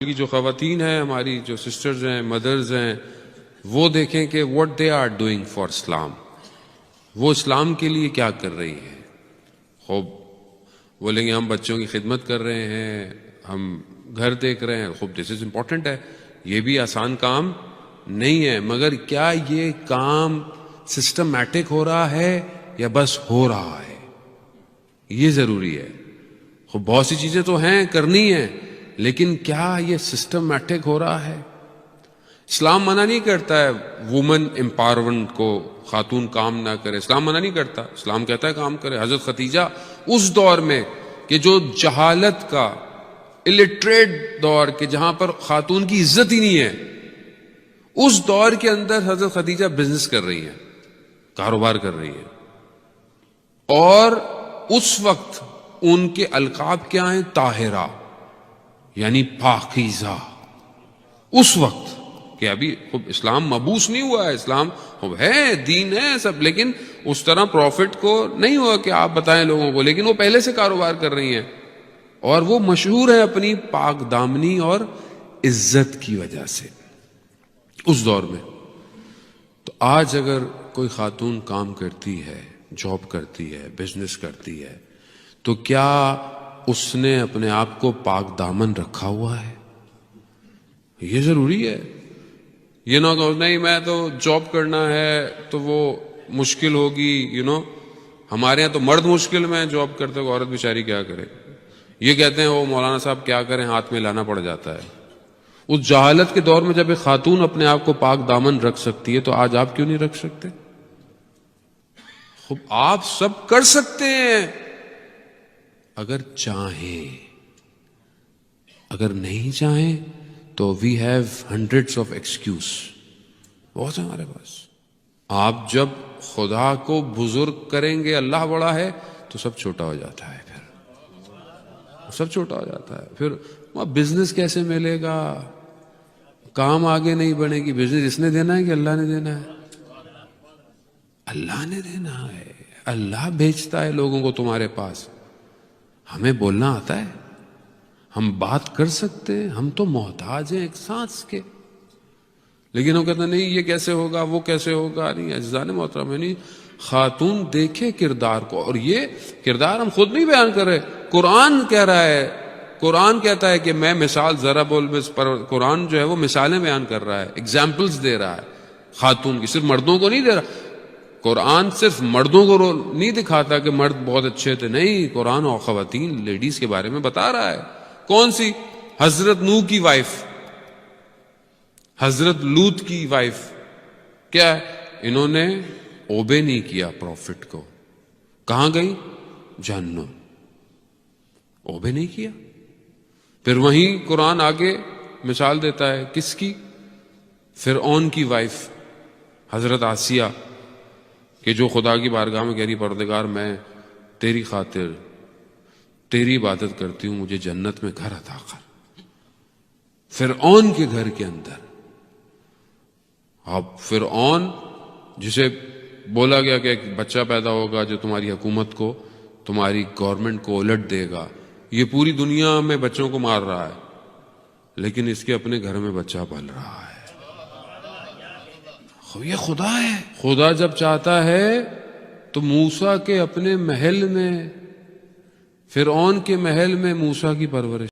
کی جو خواتین ہیں، ہماری جو سسٹرز ہیں، مدرز ہیں، وہ دیکھیں کہ what they are doing for اسلام، وہ اسلام کے لیے کیا کر رہی ہیں۔ خوب بولیں گے ہم بچوں کی خدمت کر رہے ہیں، ہم گھر دیکھ رہے ہیں، خوب دس از امپورٹنٹ ہے، یہ بھی آسان کام نہیں ہے، مگر کیا یہ کام سسٹمیٹک ہو رہا ہے یا بس ہو رہا ہے، یہ ضروری ہے۔ خوب بہت سی چیزیں تو ہیں کرنی ہیں، لیکن کیا یہ سسٹمیٹک ہو رہا ہے؟ اسلام منع نہیں کرتا ہے وومن امپاورمنٹ کو، خاتون کام نہ کرے، اسلام منع نہیں کرتا، اسلام کہتا ہے کام کرے۔ حضرت خدیجہ اس دور میں کہ جو جہالت کا الٹریٹ دور، کہ جہاں پر خاتون کی عزت ہی نہیں ہے، اس دور کے اندر حضرت خدیجہ بزنس کر رہی ہیں، کاروبار کر رہی ہیں، اور اس وقت ان کے القاب کیا ہیں؟ طاہرہ، یعنی پاکیزہ۔ اس وقت کہ ابھی خوب اسلام مبعوث نہیں ہوا ہے، اسلام خوب ہے، دین ہے سب، لیکن اس طرح پروفٹ کو نہیں ہوا کہ آپ بتائیں لوگوں کو، لیکن وہ پہلے سے کاروبار کر رہی ہیں، اور وہ مشہور ہے اپنی پاک دامنی اور عزت کی وجہ سے اس دور میں۔ تو آج اگر کوئی خاتون کام کرتی ہے، جاب کرتی ہے، بزنس کرتی ہے، تو کیا اس نے اپنے آپ کو پاک دامن رکھا ہوا ہے؟ یہ ضروری ہے۔ یہ نہ کہ نہیں میں تو جاب کرنا ہے تو وہ مشکل ہوگی، ہمارے ہاں تو مرد مشکل میں جاب کرتے ہو، عورت بیچاری کیا کرے؟ یہ کہتے ہیں وہ مولانا صاحب کیا کریں، ہاتھ میں لانا پڑ جاتا ہے۔ اس جہالت کے دور میں جب ایک خاتون اپنے آپ کو پاک دامن رکھ سکتی ہے تو آج آپ کیوں نہیں رکھ سکتے؟ خوب آپ سب کر سکتے ہیں اگر چاہیں، اگر نہیں چاہیں تو we have hundreds of excuses, بہت ہے ہمارے پاس۔ آپ جب خدا کو بزرگ کریں گے، اللہ بڑا ہے، تو سب چھوٹا ہو جاتا ہے، پھر سب چھوٹا ہو جاتا ہے۔ پھر بزنس کیسے ملے گا، کام آگے نہیں بڑھے گی۔ بزنس اس نے دینا ہے کہ اللہ نے دینا ہے؟ اللہ نے دینا ہے، اللہ بھیجتا ہے لوگوں کو تمہارے پاس۔ ہمیں بولنا آتا ہے، ہم بات کر سکتے ہیں، ہم تو محتاج ہیں ایک سانس کے، لیکن وہ کہتے ہیں نہیں یہ کیسے ہوگا، وہ کیسے ہوگا۔ نہیں عزیزان محترم، نہیں، خاتون دیکھے کردار کو، اور یہ کردار ہم خود نہیں بیان کر رہے، قرآن کہہ رہا ہے، قرآن کہتا ہے کہ میں مثال ضرب پر قرآن جو ہے وہ مثالیں بیان کر رہا ہے، ایگزامپلز دے رہا ہے خاتون کی، صرف مردوں کو نہیں دے رہا۔ قرآن صرف مردوں کو نہیں دکھاتا کہ مرد بہت اچھے تھے، نہیں، قرآن اور خواتین لیڈیز کے بارے میں بتا رہا ہے۔ کون سی؟ حضرت نوح کی وائف، حضرت لوط کی وائف، کیا ہے؟ انہوں نے اوبے نہیں کیا پروفٹ کو، کہاں گئی؟ جہنم، اوبے نہیں کیا۔ پھر وہیں قرآن آگے مثال دیتا ہے، کس کی؟ فرعون کی وائف حضرت آسیہ، کہ جو خدا کی بارگاہ میں کہہ رہی پروردگار میں تیری خاطر تیری عبادت کرتی ہوں، مجھے جنت میں گھر عطا کر۔ فرعون کے گھر کے اندر، اب فرعون جسے بولا گیا کہ ایک بچہ پیدا ہوگا جو تمہاری حکومت کو، تمہاری گورنمنٹ کو الٹ دے گا، یہ پوری دنیا میں بچوں کو مار رہا ہے، لیکن اس کے اپنے گھر میں بچہ پل رہا ہے۔ یہ خدا ہے۔ خدا جب چاہتا ہے تو موسیٰ کے اپنے محل میں، فرعون کے محل میں موسیٰ کی پرورش